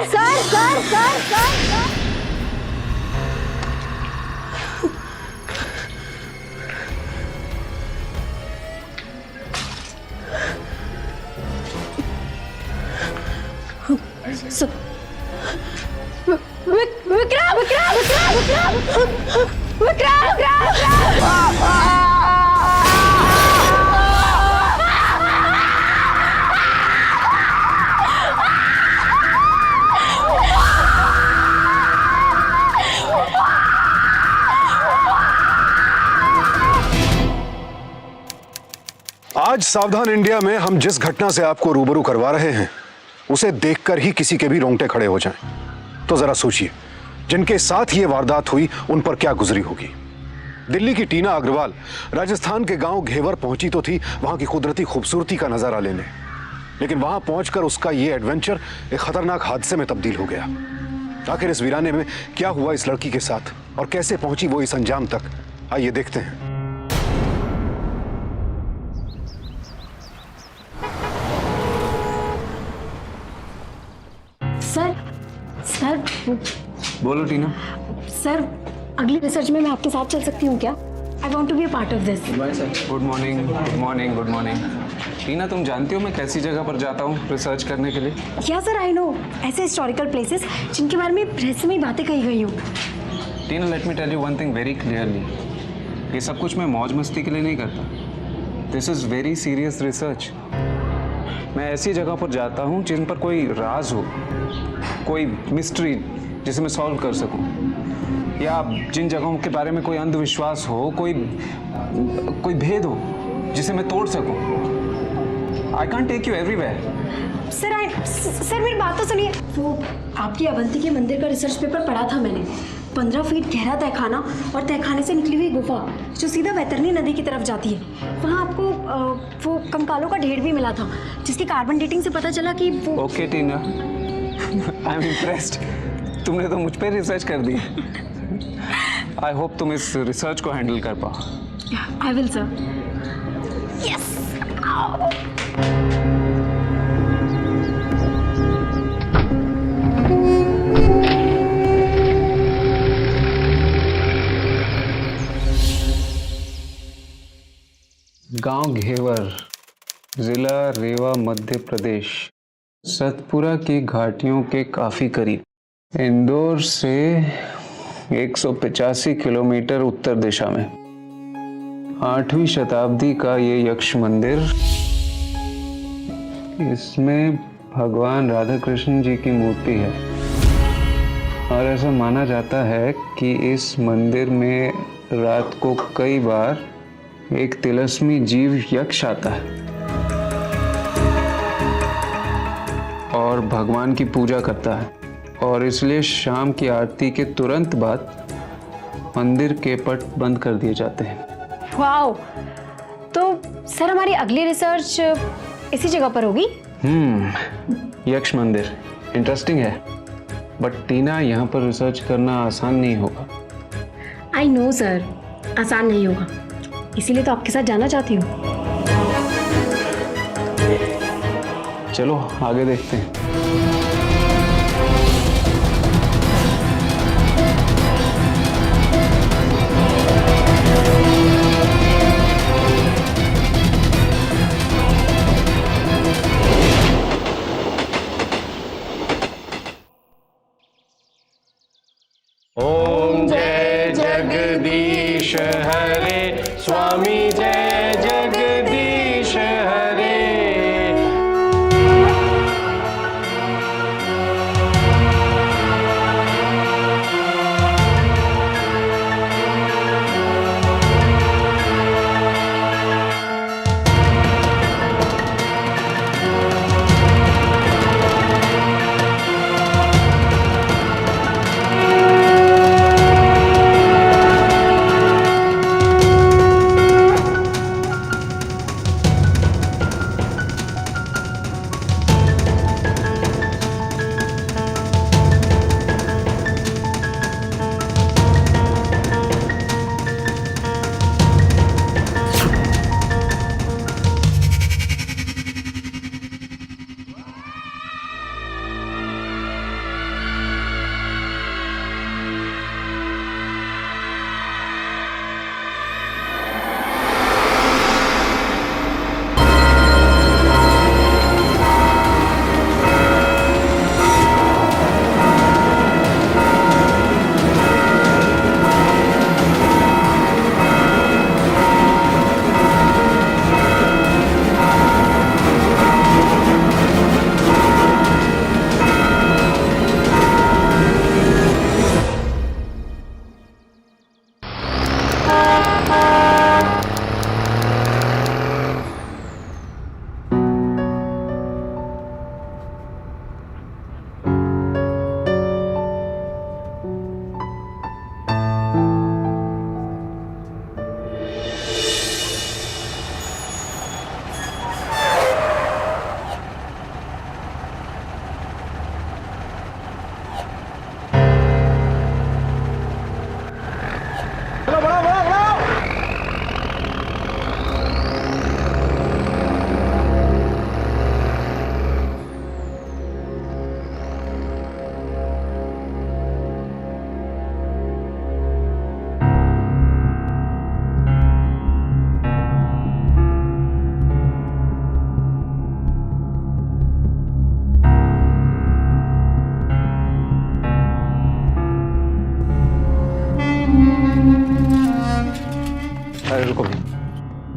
Sir sir sir sir sir Vikram Vikram Vikram Vikram Vikram आज सावधान India में हम जिस घटना से आपको रूबरू करवा रहे हैं उसे देखकर ही किसी के भी रोंगटे खड़े हो जाएं। तो जरा सोचिए, जिनके साथ ये वारदात हुई उन पर क्या गुजरी होगी। दिल्ली की टीना अग्रवाल राजस्थान के गांव घेवर पहुंची तो थी वहां की कुदरती खूबसूरती का नजारा लेने, लेकिन वहां पहुंचकर उसका ये एडवेंचर एक खतरनाक हादसे में तब्दील हो गया। आखिर इस वीराने में क्या हुआ इस लड़की के साथ और कैसे पहुंची वो इस अंजाम तक, आइए देखते हैं। सर सर बोलो टीना। सर अगली रिसर्च में मैं आपके साथ चल सकती हूँ क्या? I want to be a part of this. Good morning good morning good morning. Tina, तुम जानती हो मैं कैसी जगह पर जाता हूँ रिसर्च करने के लिए? या सर आई नो, ऐसे हिस्टोरिकल प्लेसेस जिनके बारे में रहस्यमयी बातें कही गई हो। Tina, let me tell you one thing very clearly, ये सब कुछ मैं मौज मस्ती के लिए नहीं करता। This is very serious research. मैं ऐसी जगह पर जाता हूँ जिन पर कोई राज हो, कोई मिस्ट्री जिसे मैं सॉल्व कर सकूं, या जिन जगहों के बारे में कोई अंधविश्वास हो, कोई भेद हो जिसे मैं तोड़ सकूं। I can't take you everywhere. Sir मेरी बात तो सुनिए। वो आपकी अवंती के मंदिर का रिसर्च पेपर पढ़ा था मैंने। 15 फीट गहरा तहखाना और तहखाने से निकली हुई गुफा जो सीधा वैतरणी नदी की तरफ जाती है। वहाँ आपको वो कंकालों का ढेर भी मिला था जिसकी कार्बन डेटिंग से पता चला कि वो। Okay Tina, I am impressed. तुमने तो मुझ पे रिसर्च कर दी। आई होप तुम इस रिसर्च को हैंडल कर पाओ। I will sir. यस। गांव घेवर, जिला रेवा, मध्य प्रदेश, सतपुरा की घाटियों के काफी करीब, इंदौर से 185 किलोमीटर उत्तर दिशा में। 8वीं शताब्दी का ये यक्ष मंदिर, इसमें भगवान राधा कृष्ण जी की मूर्ति है और ऐसा माना जाता है कि इस मंदिर में रात को कई बार एक तिलस्मी जीव यक्ष आता है और भगवान की पूजा करता है, और इसलिए शाम की आरती के तुरंत बाद मंदिर के पट बंद कर दिए जाते हैं। वाओ, तो सर हमारी अगली रिसर्च इसी जगह पर होगी? यक्ष मंदिर इंटरेस्टिंग है, बट टीना, यहाँ पर रिसर्च करना आसान नहीं होगा। आई नो सर, आसान नहीं होगा, इसीलिए तो आपके साथ जाना चाहती हूँ। चलो आगे देखते हैं। ओम जय जगदीश हरे, स्वामी जय जगदीश हरे।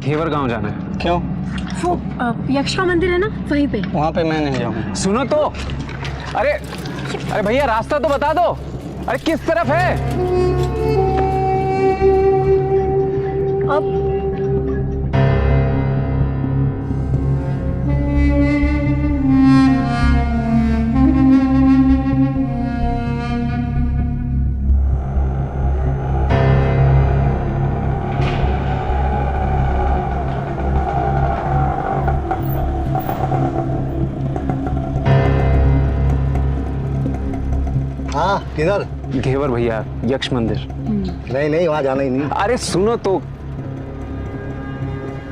घेवर गांव जाना है। क्यों? वो यक्ष का मंदिर है ना, वहीं पे। वहाँ पे मैं नहीं जाऊँगा। सुनो तो, अरे अरे भैया रास्ता तो बता दो, अरे किस तरफ है? अब हाँ किधर? घेवर भैया, यक्ष मंदिर। नहीं नहीं, वहाँ जाना ही नहीं। अरे सुनो तो,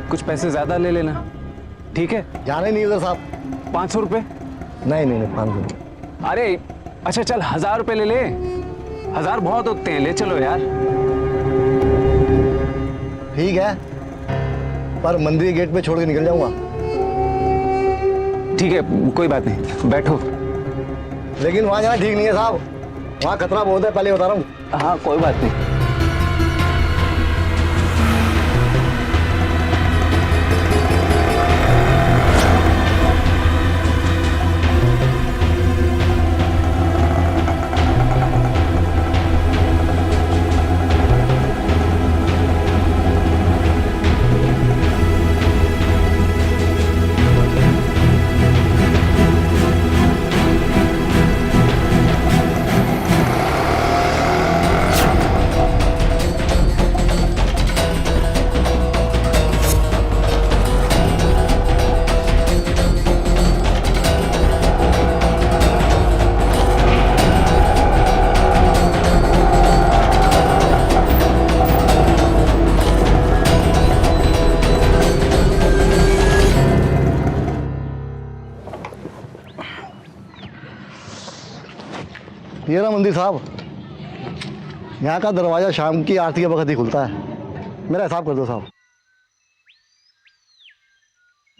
कुछ पैसे ज्यादा ले लेना, ठीक है? जाना ही नहीं उधर साहब। 500 रुपए? नहीं नहीं नहीं, 500। अरे अच्छा चल 1000 रुपए ले ले, 1000 बहुत होते हैं, ले चलो यार। ठीक है, पर मंदिर के गेट पे छोड़ के निकल जाऊंगा। ठीक है कोई बात नहीं, बैठो। लेकिन वहाँ जाना ठीक नहीं है साहब, वहाँ खतरा बहुत है, पहले बता रहा हूँ। हाँ कोई बात नहीं। ये रहा मंदिर साहब। यहाँ का दरवाजा शाम की आरती के वक्त ही खुलता है। मेरा हिसाब कर दो साहब।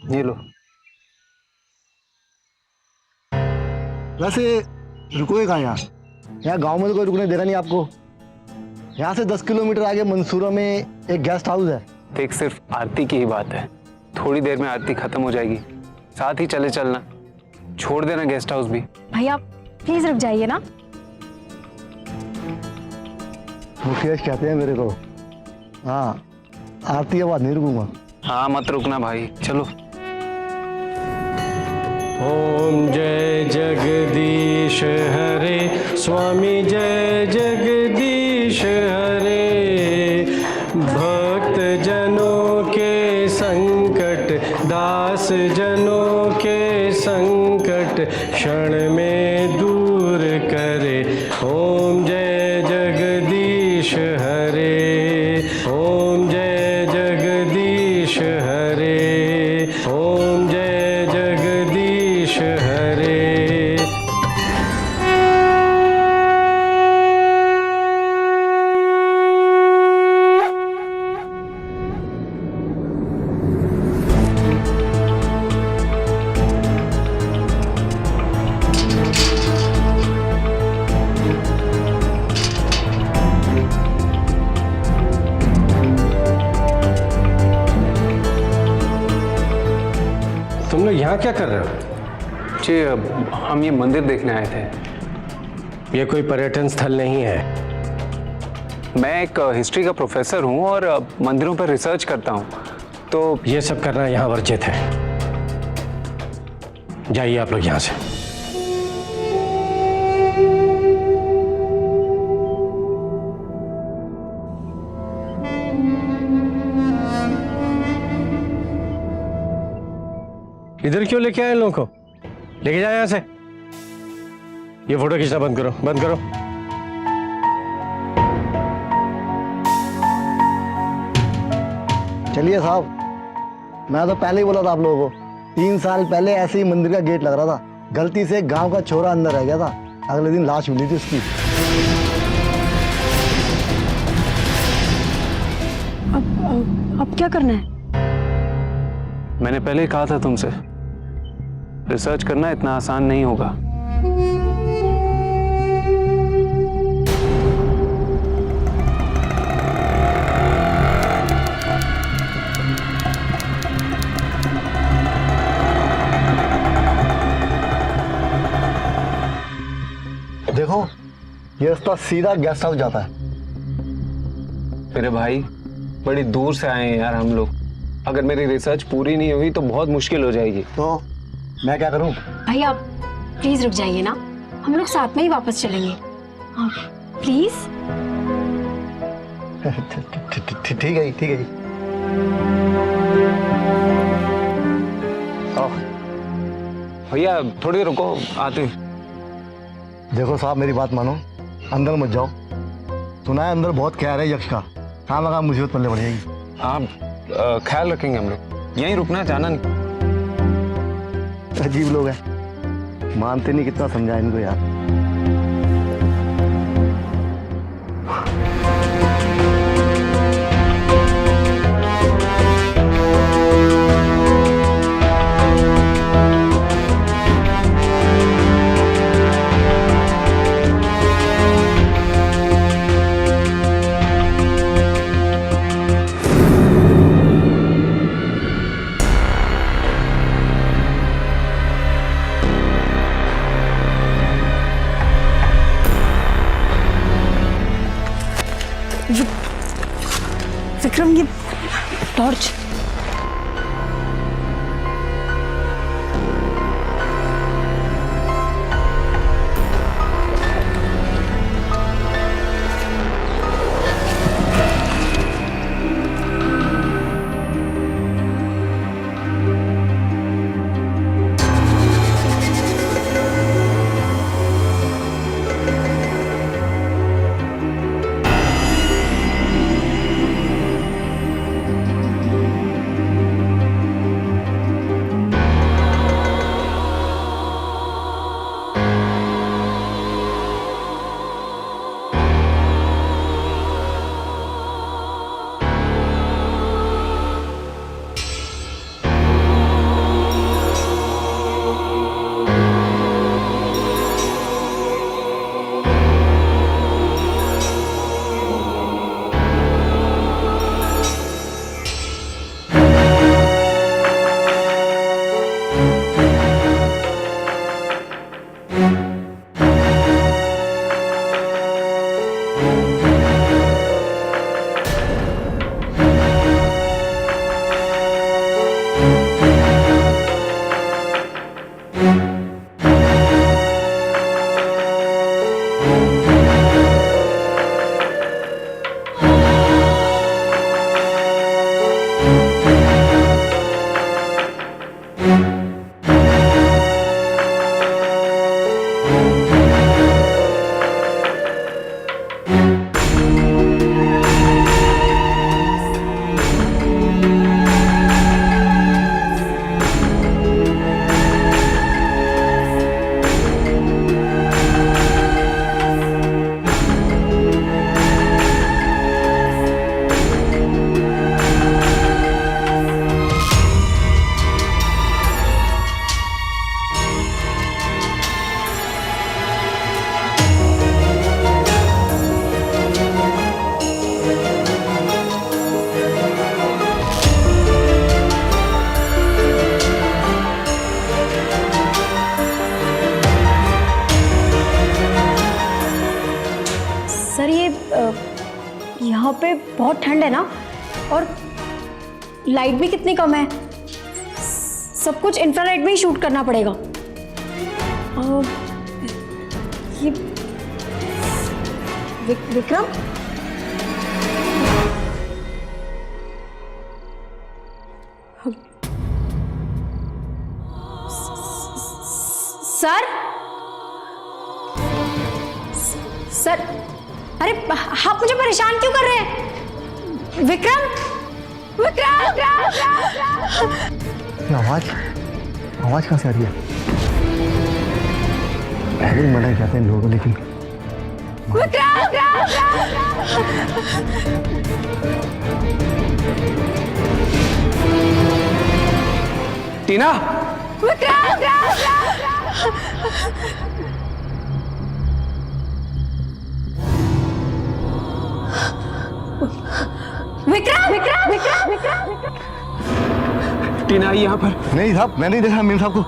ये लो। वैसे रुकोगे कहाँ यहाँ? यहाँ गांव में तो कोई रुकने देगा नहीं आपको। यहाँ से 10 किलोमीटर आगे मंसूरा में एक गेस्ट हाउस है। देख सिर्फ आरती की ही बात है, थोड़ी देर में आरती खत्म हो जाएगी, साथ ही चले चलना, छोड़ देना गेस्ट हाउस भी। भैया प्लीज रुक जाइए ना। मुकेश कहते हैं मेरे को। हाँ, आरती के बाद नहीं रुकूंगा। हाँ मत रुकना भाई, चलो। ओम जय जगदीश हरे, स्वामी जय जगदीश हरे। भक्त जनों के संकट, दास जनों के संकट क्षण में दूर करे। ओम जय जगदीश हरे, ओम जय जगदीश हरे, ओम जय जगदीश हरे। तुम लोग यहाँ क्या कर रहे हो? जी हम ये मंदिर देखने आए थे। ये कोई पर्यटन स्थल नहीं है। मैं एक हिस्ट्री का प्रोफेसर हूँ और मंदिरों पर रिसर्च करता हूँ, तो ये सब करना यहाँ वर्जित है। जाइए आप लोग यहाँ से। इधर क्यों लेके आए इन लोगों को? लेके जाए यहाँ से। ये फोटो खींचना बंद करो, बंद करो। चलिए साहब, मैं तो पहले ही बोला था आप लोगों को। 3 साल पहले ऐसे ही मंदिर का गेट लग रहा था, गलती से गांव का छोरा अंदर रह गया था। अगले दिन लाश मिली थी उसकी। अब क्या करना है? मैंने पहले ही कहा था तुमसे, रिसर्च करना इतना आसान नहीं होगा। देखो ये रास्ता सीधा गेस्ट हाउस जाता है। मेरे भाई बड़ी दूर से आए हैं यार हम लोग, अगर मेरी रिसर्च पूरी नहीं हुई तो बहुत मुश्किल हो जाएगी। तो मैं क्या करूं? भाई आप प्लीज रुक जाइए ना, हम लोग साथ में ही वापस चलेंगे। हाँ प्लीज। ठीक है जी। आओ। भैया थोड़ी देर रुको, आते हैं। देखो साहब मेरी बात मानो, अंदर मत जाओ। सुना है अंदर बहुत कहर है यक्ष का, कहाँ लगा मुसीबत पड़ने पड़ जाएगी। आप ख्याल रखेंगे, हम लोग यहीं रुकना है, जाना नहीं। अजीब लोग हैं, मानते नहीं, कितना समझा इनको यार। विक्रम ये टॉर्च। यहाँ पे बहुत ठंड है ना, और लाइट भी कितनी कम है। सब कुछ इंफ्रारेड में ही शूट करना पड़ेगा। ये विक्रम, सर सर, अरे आप मुझे परेशान क्यों कर रहे हैं? विक्रम विक्रम, आवाज कहाँ से आ रही है? पहले मना कहते हैं लोगों, लेकिन टीना, टीना आई यहाँ पर। नहीं साहब, मैं नहीं देखा मीम साहब को।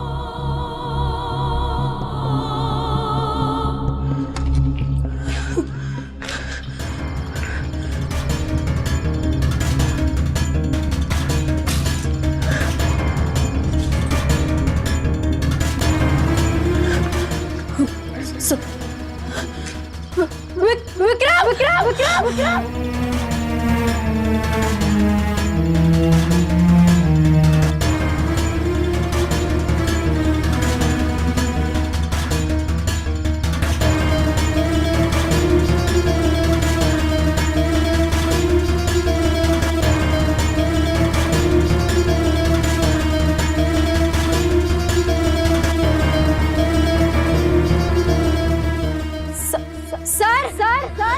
Vikram Vikram Vikram Vikram sir sir sir sir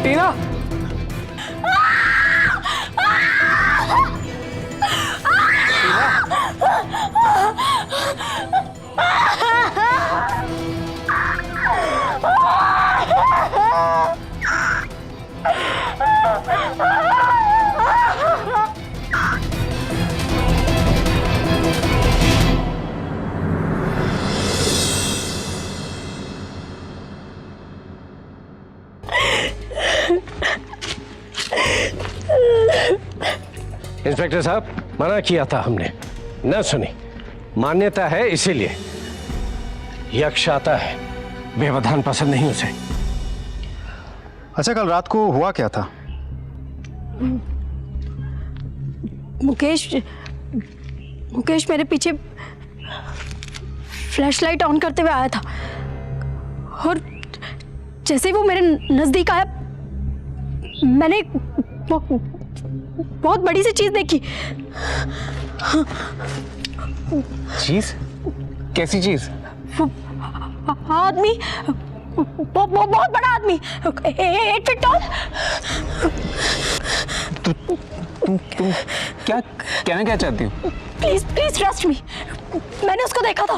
Tina, inspector साहब, मना किया था हमने, न सुनी। मान्यता है इसीलिए। यक्ष आता है, व्यवधान पसंद नहीं उसे। अच्छा, कल रात को हुआ क्या था? मुकेश मेरे पीछे फ्लैशलाइट ऑन करते हुए आया था और जैसे ही वो मेरे नजदीक आया मैंने बहुत बड़ी सी चीज देखी। चीज? कैसी चीज? आदमी, बहुत बड़ा आदमी, 8 फीट टॉल। तुम क्या कहना क्या चाहती हो? Please please trust me. मैंने उसको देखा था,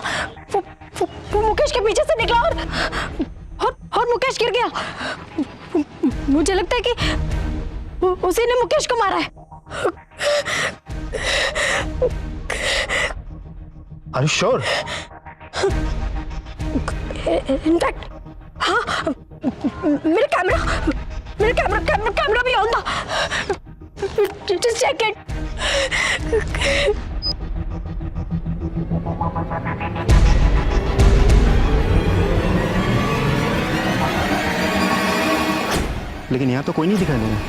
वो मुकेश के पीछे से निकला और मुकेश गिर गया। मुझे लगता है कि उसी ने मुकेश को मारा है। Are you sure? इनफैक्ट हाँ, मेरे कैमरा भी ऑन था। Just check it. लेकिन यहाँ तो कोई नहीं दिखाई दे रहा।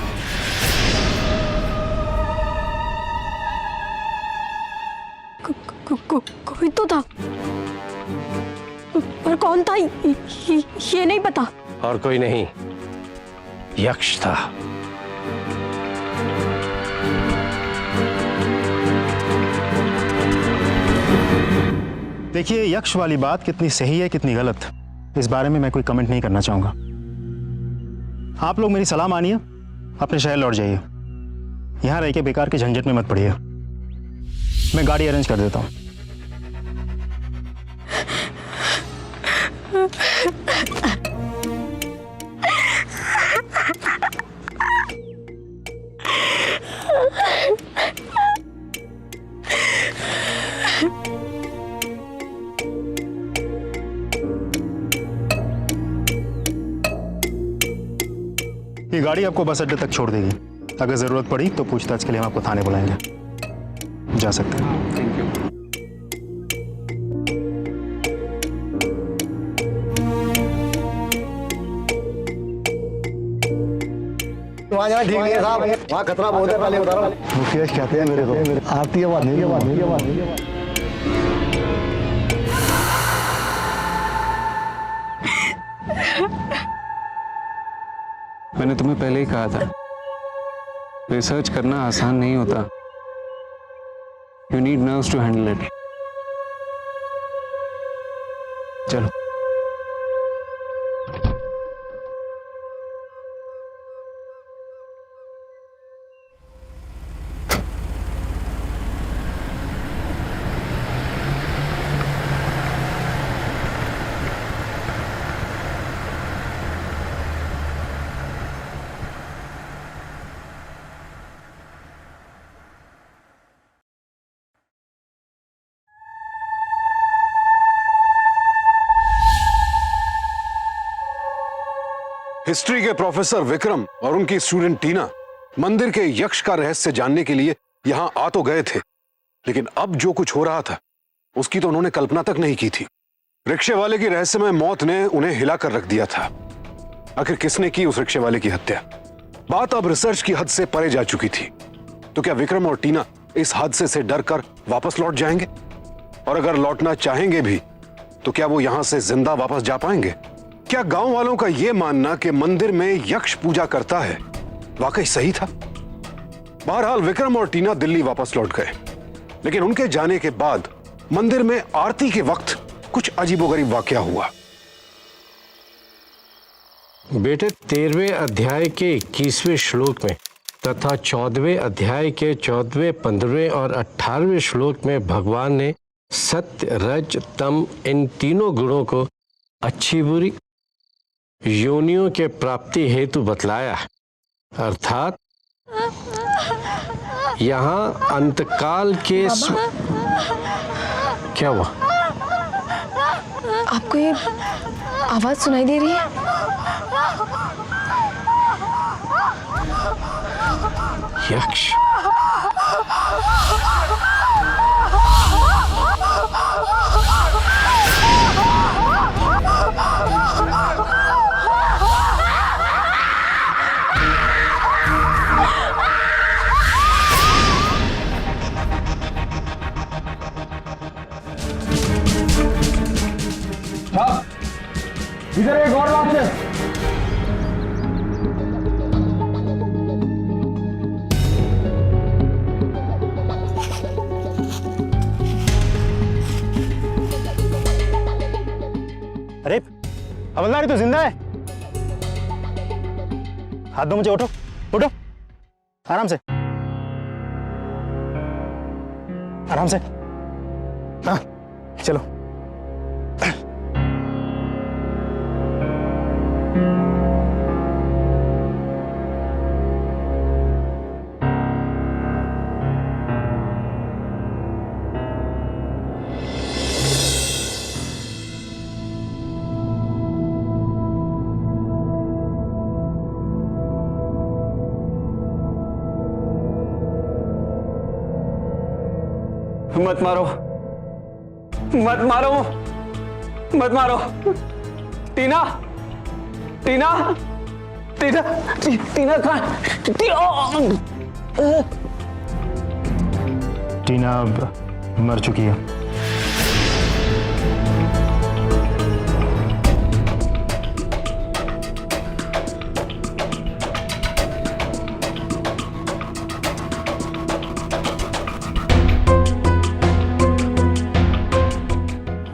कोई तो था, पर कौन था ये नहीं पता। और कोई नहीं, यक्ष था। देखिए, यक्ष वाली बात कितनी सही है कितनी गलत, इस बारे में मैं कोई कमेंट नहीं करना चाहूंगा। आप लोग मेरी सलाह मानिए, अपने शहर लौट जाइए। यहां रह के बेकार के झंझट में मत पड़िए। मैं गाड़ी अरेंज कर देता हूं। ये गाड़ी आपको बस अड्डे तक छोड़ देगी। अगर जरूरत पड़ी तो पूछताछ के लिए हम आपको थाने बुलाएंगे। जा सकते हैं। Thank you. वहाँ जाना ठीक नहीं है साहब, वहाँ खतरा बहुत है, पहले बता रहा हूँ। मुकेश कहते हैं मेरे को, आरती है बात नहीं। मैंने तुम्हें पहले ही कहा था, रिसर्च करना आसान नहीं होता। You need nerves to handle it. चलो। हिस्ट्री के प्रोफेसर विक्रम और उनकी स्टूडेंट टीना मंदिर के यक्ष का रहस्य जानने के लिए यहां आ तो गए थे, लेकिन अब जो कुछ हो रहा था उसकी तो उन्होंने कल्पना तक नहीं की थी। रिक्शे वाले की रहस्यमय मौत ने उन्हें हिलाकर रख दिया था। आखिर किसने की उस रिक्शे वाले की हत्या? बात अब रिसर्च की हद से परे जा चुकी थी। तो क्या विक्रम और टीना इस हादसे से डरकर वापस लौट जाएंगे? और अगर लौटना चाहेंगे भी तो क्या वो यहां से जिंदा वापस जा पाएंगे? क्या गांव वालों का यह मानना कि मंदिर में यक्ष पूजा करता है वाकई सही था? बहरहाल विक्रम और टीना दिल्ली वापस लौट गए, लेकिन उनके जाने के बाद मंदिर में आरती के वक्त कुछ अजीबोगरीब वाकया हुआ। बेटे 13वें अध्याय के 21वें श्लोक में तथा 14वें अध्याय के 14वें, 15वें और 18वें श्लोक में भगवान ने सत्य, रज, तम इन तीनों गुणों को अच्छी बुरी योनियों के प्राप्ति हेतु बतलाया। अर्थात यहाँ अंतकाल के क्या हुआ? आपको ये आवाज सुनाई दे रही है? यक्ष। इधर एक और बात है। अरे हवलदार तो जिंदा है। हाथ दो मुझे, उठो उठो, आराम से आराम से। हाँ चलो। मत मारो, मत मारो, मत मारो। टीना, टीना, टीना, टीना कहाँ? टीना अब मर चुकी है।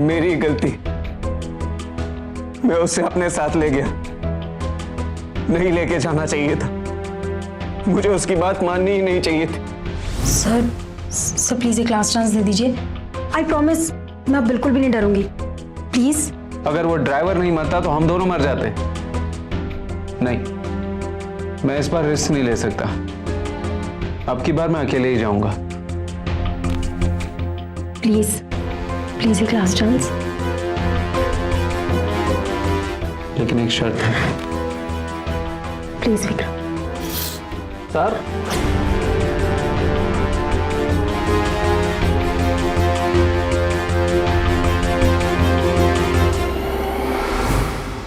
मेरी गलती, मैं उसे अपने साथ ले गया, नहीं लेके जाना चाहिए था। मुझे उसकी बात माननी ही नहीं चाहिए थी। सर प्लीज एक लास्ट चांस दे दीजिए। आई प्रॉमिस मैं बिल्कुल भी नहीं डरूंगी, प्लीज। अगर वो ड्राइवर नहीं मरता तो हम दोनों मर जाते। नहीं, मैं इस बार रिस्क नहीं ले सकता। अब की बार मैं अकेले ही जाऊंगा। प्लीज प्लीज एक लास्ट चांस। लेकिन एक शर्त है। प्लीज विक्रम। सर,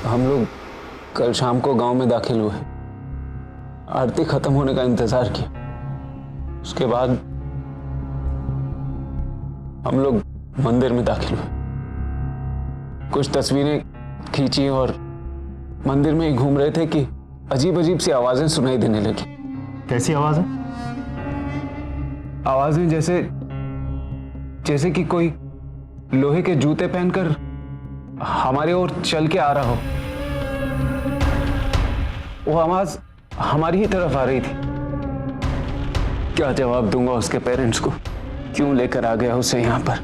हम लोग कल शाम को गांव में दाखिल हुए, आरती खत्म होने का इंतजार किया। उसके बाद हम लोग मंदिर में दाखिल हुए, कुछ तस्वीरें खींची और मंदिर में ही घूम रहे थे कि अजीब अजीब सी आवाजें सुनाई देने लगी। कैसी आवाज है? आवाजें जैसे कि कोई लोहे के जूते पहनकर हमारी ओर चल के आ रहा हो। वो आवाज हमारी ही तरफ आ रही थी। क्या जवाब दूंगा उसके पेरेंट्स को? क्यों लेकर आ गया उसे यहाँ पर?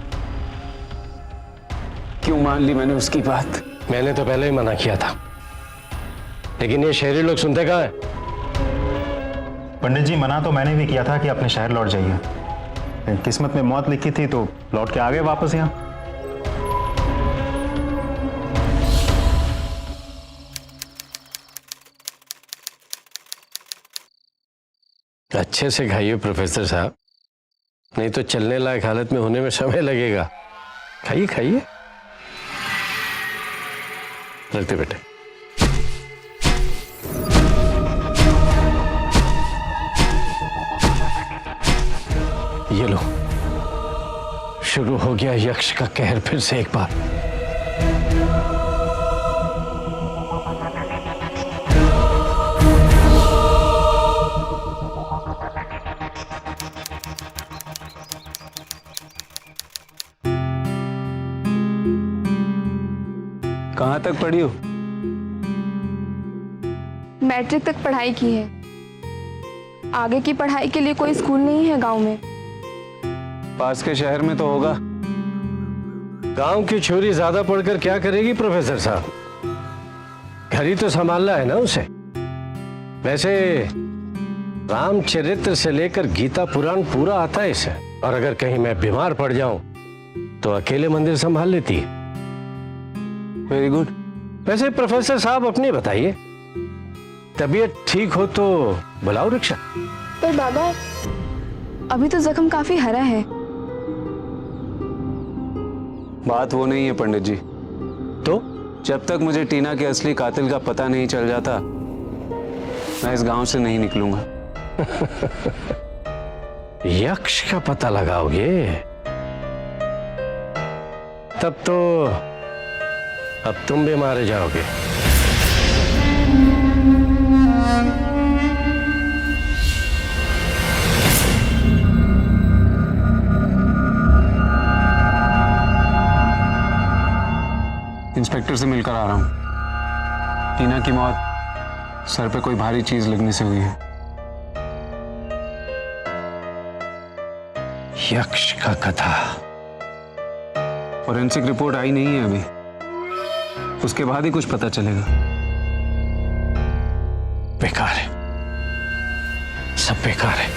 क्यों मान ली मैंने उसकी बात? मैंने तो पहले ही मना किया था, लेकिन ये शहरी लोग सुनते कहाँ हैं? पंडित जी, मना तो मैंने भी किया था कि अपने शहर लौट जाइए, लेकिन किस्मत में मौत लिखी थी तो लौट के आ गए वापस यहाँ। अच्छे से खाइए प्रोफेसर साहब, नहीं तो चलने लायक हालत में होने में समय लगेगा। खाइए खाइए। चलते बेटे। ये लो, शुरू हो गया यक्ष का कहर फिर से एक बार। कहाँ तक पढ़ी हो? मैट्रिक तक पढ़ाई की है। आगे की पढ़ाई के लिए कोई स्कूल नहीं है गांव में। पास के शहर में तो होगा। गांव की छोरी ज्यादा पढ़कर क्या करेगी प्रोफेसर साहब? घर ही तो संभालना है ना उसे। वैसे रामचरित्र से लेकर गीता पुराण पूरा आता है इसे, और अगर कहीं मैं बीमार पड़ जाऊं तो अकेले मंदिर संभाल लेती है। Very good. वैसे प्रोफेसर साहब अपनी बताइए, तबीयत ठीक हो तो बुलाओ रिक्शा। पर बाबा, अभी तो जख्म काफी हरा है। बात वो नहीं है पंडित जी। तो जब तक मुझे टीना के असली कातिल का पता नहीं चल जाता, मैं इस गांव से नहीं निकलूंगा। यक्ष का पता लगाओगे? तब तो अब तुम भी मारे जाओगे। इंस्पेक्टर से मिलकर आ रहा हूं। टीना की मौत सर पे कोई भारी चीज लगने से हुई है। यक्ष का कथा। फॉरेंसिक रिपोर्ट आई नहीं है अभी, उसके बाद ही कुछ पता चलेगा। बेकार है, सब बेकार है।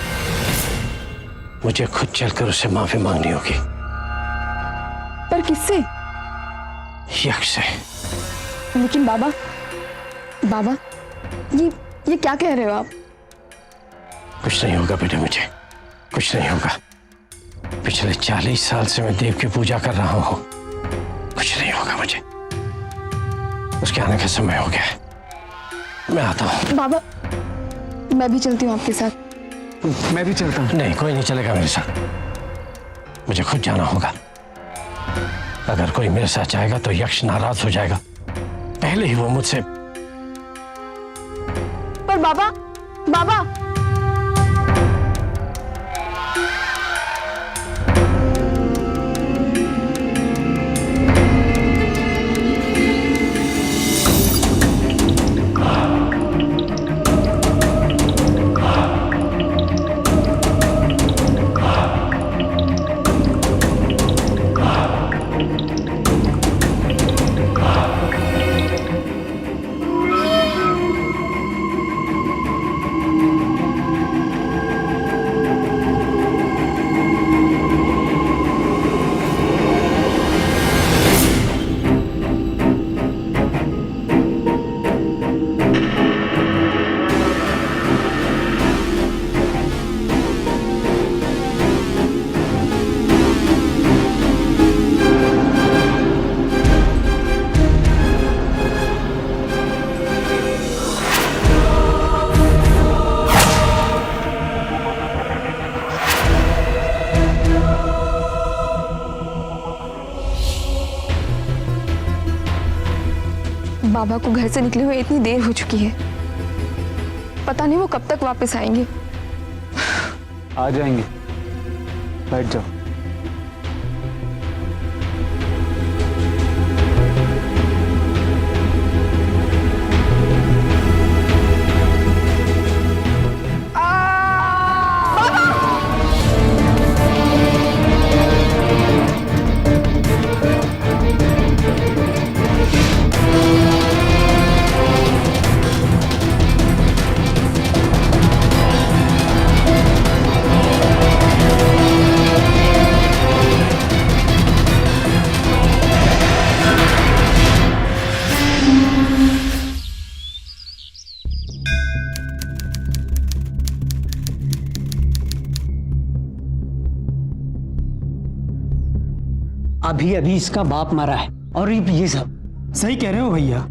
मुझे खुद चलकर उसे माफी मांगनी होगी। पर किससे? यक्ष से। लेकिन बाबा, बाबा, ये क्या कह रहे हो आप? कुछ नहीं होगा बेटे, मुझे कुछ नहीं होगा। पिछले 40 साल से मैं देव की पूजा कर रहा हूं। कुछ नहीं होगा मुझे। उसके आने का समय हो गया है, मैं आता हूं। बाबा, मैं भी चलती हूँ आपके साथ। मैं भी चलता हूं। नहीं, कोई नहीं चलेगा मेरे साथ। मुझे खुद जाना होगा। अगर कोई मेरे साथ जाएगा तो यक्ष नाराज हो जाएगा। पहले ही वो मुझसे। पर बाबा, बाबा, बाबा को घर से निकले हुए इतनी देर हो चुकी है। पता नहीं वो कब तक वापस आएंगे। आ जाएंगे, बैठ जाओ। अभी अभी इसका बाप मरा है और ये सब। सही कह रहे हो भैया।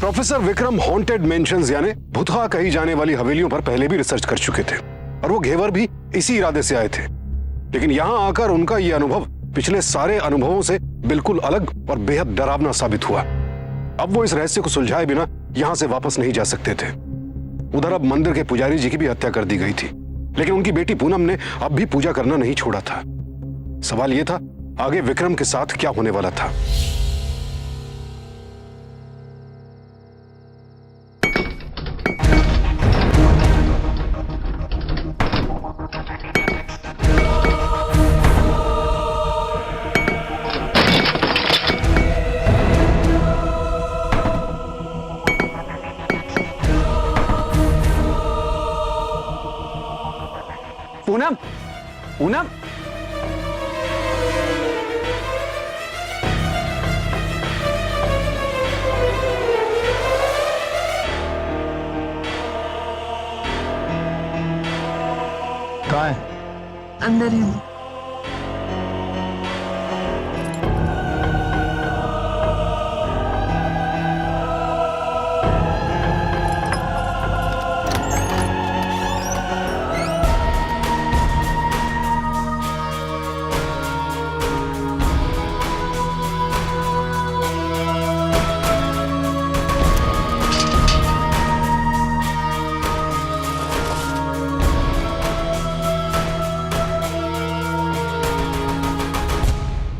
प्रोफेसर विक्रम हॉन्टेड मेंशंस यानी भुतहा कही जाने वाली हवेलियों पर पहले भी रिसर्च कर चुके थे और वो घेवर भी इसी इरादे से आए थे। लेकिन यहां आकर उनका यह अनुभव पिछले सारे अनुभवों से बिल्कुल अलग और बेहद डरावना साबित हुआ। अब वो इस रहस्य को सुलझाए बिना यहां से वापस नहीं जा सकते थे। उधर अब मंदिर के पुजारी जी की भी हत्या कर दी गई थी, लेकिन उनकी बेटी पूनम ने अब भी पूजा करना नहीं छोड़ा था। सवाल यह था आगे विक्रम के साथ क्या होने वाला था। पूनम, पूनम, कहाँ है? अंदर ही हूँ।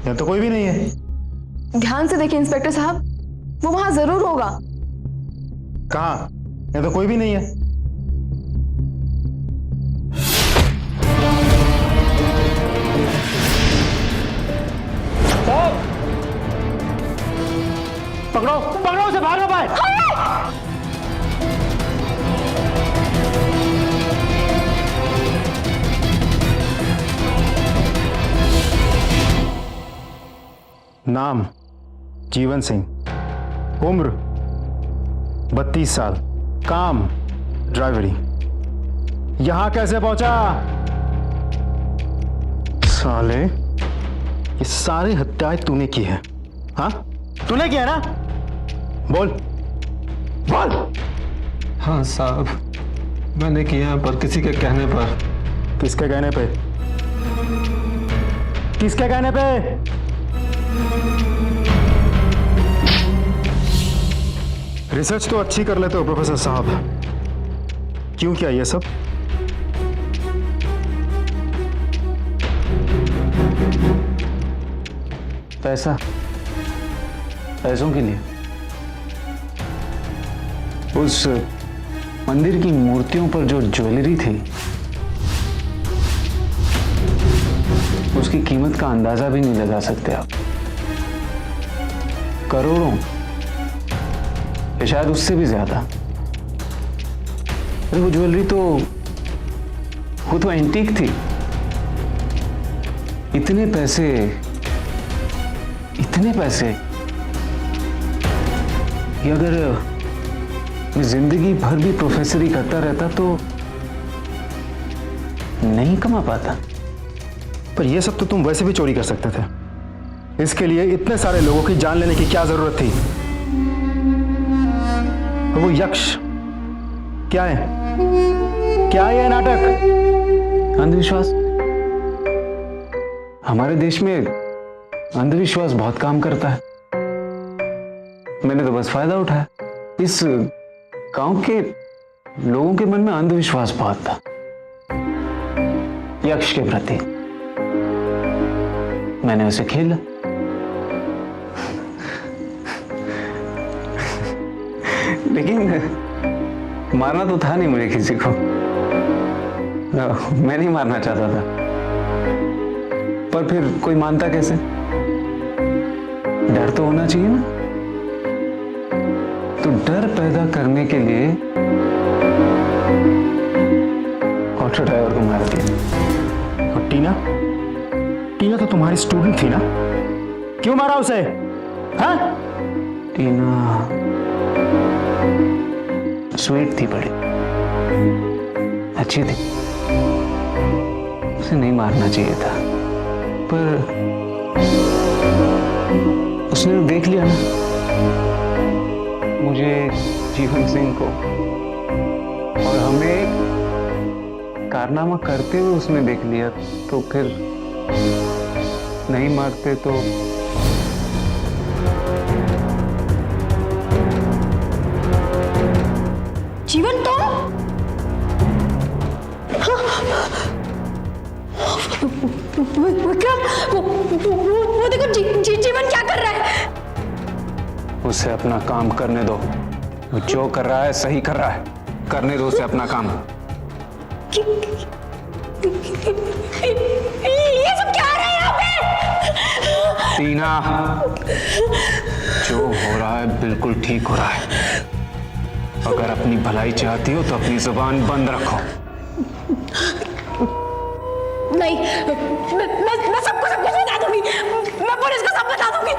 यहाँ तो कोई भी नहीं है। ध्यान से देखिए इंस्पेक्टर साहब, वो वहां जरूर होगा। कहाँ? यहाँ तो कोई भी नहीं है। पकड़ो पकड़ो उसे, भाग ना पाए। नाम जीवन सिंह, उम्र 32 साल, काम ड्राइवरी। यहां कैसे पहुंचा? साले, ये सारी हत्याएं तूने की है? हाँ, तूने किया ना? बोल बोल। हाँ साहब, मैंने किया पर किसी के कहने पर। किसके कहने पे? किसके कहने पे? रिसर्च तो अच्छी कर लेते हो प्रोफेसर साहब, क्यों किया ये सब? पैसा, पैसों के लिए। उस मंदिर की मूर्तियों पर जो ज्वेलरी थी उसकी कीमत का अंदाजा भी नहीं लगा सकते आप। करोड़ों या शायद उससे भी ज्यादा। अरे वो ज्वेलरी तो एंटीक थी। इतने पैसे कि अगर मैं जिंदगी भर भी प्रोफेसरी करता रहता तो नहीं कमा पाता। पर ये सब तो तुम वैसे भी चोरी कर सकते थे। इसके लिए इतने सारे लोगों की जान लेने की क्या जरूरत थी? वो यक्ष क्या है? क्या है ये नाटक? अंधविश्वास। हमारे देश में अंधविश्वास बहुत काम करता है। मैंने तो बस फायदा उठाया। इस गांव के लोगों के मन में अंधविश्वास बहुत था यक्ष के प्रति। मैंने उसे खेला। लेकिन मारना तो था नहीं मुझे किसी को। मैं नहीं मारना चाहता था, पर फिर कोई मानता कैसे? डर तो होना चाहिए ना। तो डर पैदा करने के लिए ऑटो ड्राइवर को मार दिया। और टीना, टीना तो तुम्हारी स्टूडेंट थी ना, क्यों मारा उसे? हाँ? टीना स्वीट थी, बड़ी अच्छी थी, उसे नहीं मारना चाहिए था, पर उसने देख लिया ना मुझे, जीवन सिंह को, और हमें कारनामा करते हुए उसने देख लिया, तो फिर नहीं मारते तो जीवन तो विक्रम, वो देखो जीवन क्या कर रहा है। उसे अपना काम करने दो। वो जो कर रहा है सही कर रहा है, करने दो उसे अपना काम। ये सब क्या हो रहा है यहाँ पे? टीना, जो हो रहा है बिल्कुल ठीक हो रहा है। अगर अपनी भलाई चाहती हो तो अपनी जुबान बंद रखो। नहीं, मैं सबको सब कुछ बता दूंगी, मैं पुलिस को सब बता दूंगी।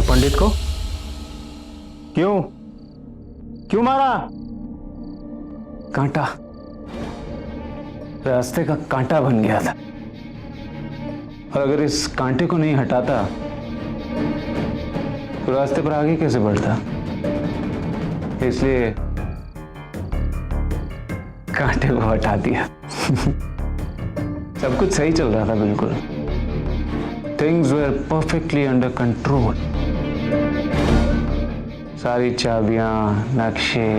पंडित को क्यों क्यों मारा? कांटा, रास्ते का कांटा बन गया था, और अगर इस कांटे को नहीं हटाता तो रास्ते पर आगे कैसे बढ़ता? इसलिए कांटे को हटा दिया। सब कुछ सही चल रहा था, बिल्कुल। Things were perfectly under control. सारी चाबियां, नक्शे,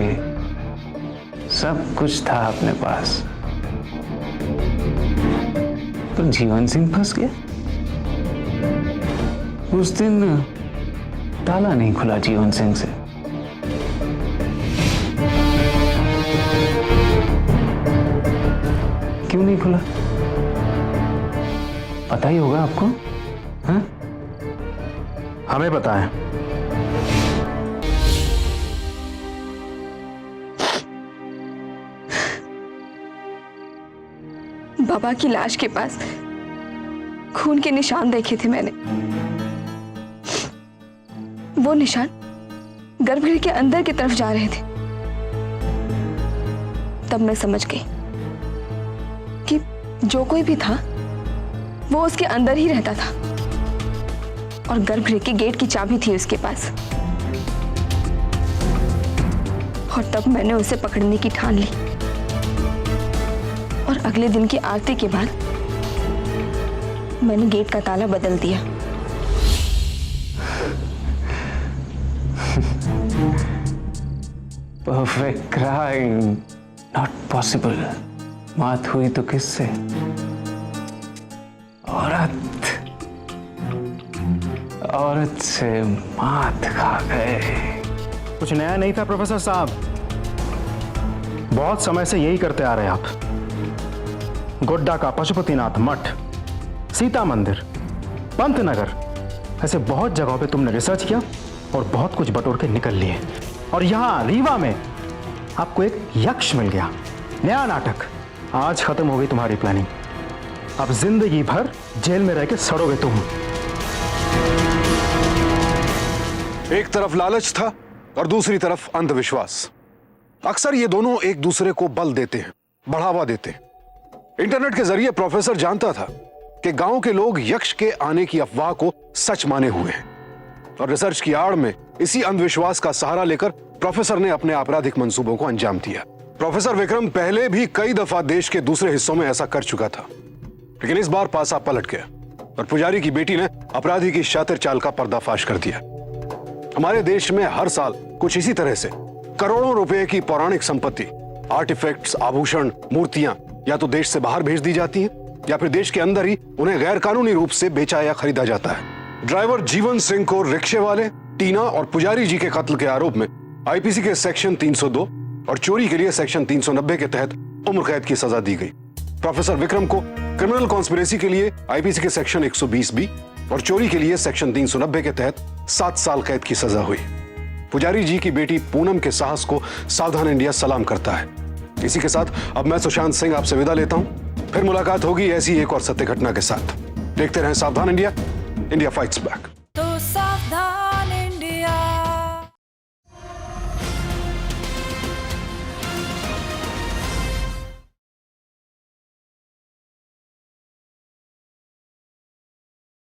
सब कुछ था अपने पास, पर जीवन सिंह फंस गया। उस दिन ताला नहीं खुला जीवन सिंह से। क्यों नहीं खुला? पता ही होगा आपको। हाँ? हमें पता है। बाबा की लाश के पास खून के निशान देखे थे मैंने। वो निशान गर्भगृह के अंदर की तरफ जा रहे थे। तब मैं समझ गई कि जो कोई भी था वो उसके अंदर ही रहता था, और गर्भगृह के गेट की चाबी थी उसके पास। और तब मैंने उसे पकड़ने की ठान ली, और अगले दिन की आरती के बाद मैंने गेट का ताला बदल दिया। Perfect crime, not possible. मात हुई तो किससे? औरत से मात खा गए। कुछ नया नहीं था प्रोफेसर साहब, बहुत समय से यही करते आ रहे आप। गोड्डा का पशुपतिनाथ मठ, सीता मंदिर, पंतनगर, ऐसे बहुत जगहों पे तुमने रिसर्च किया और बहुत कुछ बटोर के निकल लिए। और यहां रीवा में आपको एक यक्ष मिल गया। नया नाटक। आज खत्म हो गई तुम्हारी प्लानिंग। अब जिंदगी भर जेल में रह के सड़ोगे तुम। एक तरफ लालच था और दूसरी तरफ अंधविश्वास। अक्सर ये दोनों एक दूसरे को बल देते हैं, बढ़ावा देते हैं। इंटरनेट के जरिए प्रोफेसर जानता था कि गांव के लोग यक्ष के आने की अफवाह को सच माने हुए हैं और रिसर्च की आड़ में इसी अंधविश्वास का सहारा लेकर प्रोफेसर ने अपने आपराधिक मंसूबों को अंजाम दिया। प्रोफेसर विक्रम पहले भी कई दफा देश के दूसरे हिस्सों में ऐसा कर चुका था, लेकिन इस बार पासा पलट गया और पुजारी की बेटी ने अपराधी की शातिर चाल का पर्दाफाश कर दिया। हमारे देश में हर साल कुछ इसी तरह से करोड़ों रुपए की पौराणिक संपत्ति, आर्टिफैक्ट्स, आभूषण, मूर्तियां या तो देश से बाहर भेज दी जाती हैं या फिर देश के अंदर ही उन्हें गैर कानूनी रूप से बेचा या खरीदा जाता है। ड्राइवर जीवन सिंह को रिक्शे वाले, टीना और पुजारी जी के कत्ल के आरोप में आईपीसी के सेक्शन 302 और चोरी के लिए सेक्शन 390 के तहत उम्र कैद की सजा दी गई। प्रोफेसर विक्रम को क्रिमिनल कॉन्स्पिरेसी के लिए आईपीसी के सेक्शन 120B और चोरी के लिए सेक्शन 390 के तहत 7 साल कैद की सजा हुई। पुजारी जी की बेटी पूनम के साहस को सावधान इंडिया सलाम करता है। इसी के साथ अब मैं सुशांत सिंह आपसे विदा लेता हूं। फिर मुलाकात होगी ऐसी एक और सत्य घटना के साथ। देखते रहें सावधान इंडिया, इंडिया फाइट्स बैक। तो सावधान